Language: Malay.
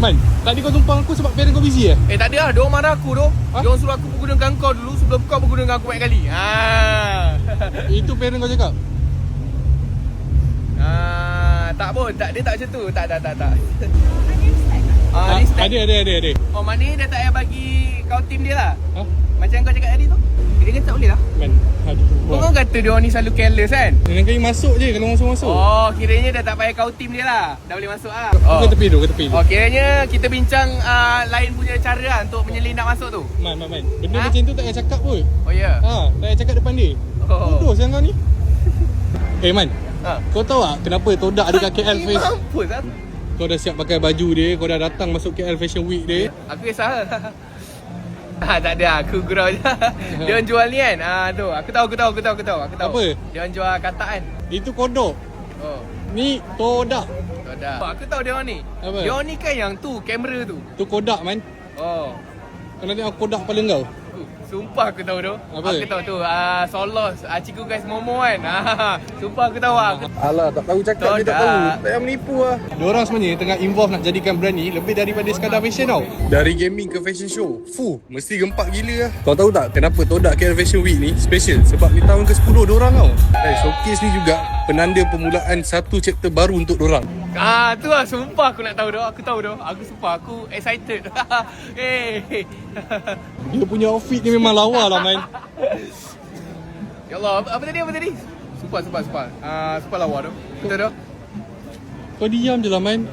Man, tadi kau tumpang aku sebab parent kau busy Tak ada lah, diorang marah aku tu. Diorang suruh aku berguna dengan kau dulu sebelum kau berguna dengan aku banyak kali. Itu parent kau cakap? Tak pun, dia tak macam tu. Tak. Ada. Oh, maknanya dia tak payah bagi kau tim dia lah. Ha? Macam kau cakap tadi tu. Dia kata tak boleh lah. Man, aduh. Kau kan kata diorang ni selalu careless kan? Dengan kali masuk je kalau masuk. Oh, kiranya dah tak payah kau tim dia lah. Dah boleh masuk lah. Ke tepi tu. Oh, kiranya kita bincang lain punya cara lah untuk menyelin nak masuk tu. Man. Benda macam tu tak payah cakap pun. Oh, ya? Tak payah cakap depan dia. Bodoh siang kau ni. Man, kau tahu tak kenapa Todak ada kat KL Face? Mampus lah. Kau dah siap pakai baju dia, kau dah datang masuk KL Fashion Week dia. Aku kisah. Tak ada, aku gurau je. Dia orang jual ni kan. Tu, aku tahu. Apa? Dia orang jual kataan. Itu kodok. Oh. Ni Todak. Dah. Aku tahu dia orang ni. Apa? Dia orang ni kan yang tu, kamera tu. Tu Kodak man. Oh. Kau nak tengok Kodak kepala kau. Sumpah aku tahu tu. Apa? Aku tahu tu. Solos. Ciku guys Momo kan. Sumpah aku tahu. Alah, tak tahu cakap dia tak tahu. Tak payah menipu lah. Diorang sebenarnya tengah involve nak jadikan brand ni lebih daripada sekadar fashion tau. Dari gaming ke fashion show, mesti gempak gila lah. Kau tahu tak kenapa Todak KL Fashion Week ni special? Sebab ni tahun ke-10 diorang tau. Showcase ni juga penanda permulaan satu chapter baru untuk diorang. Tu lah. Sumpah aku nak tahu tu. Aku tahu tu. Aku sumpah. Aku excited. Dia punya outfit ni memang lawa lah man. Ya Allah. Apa tadi? Sumpah. Sumpah lawa tu. Betul tu. Kau diam je lah man.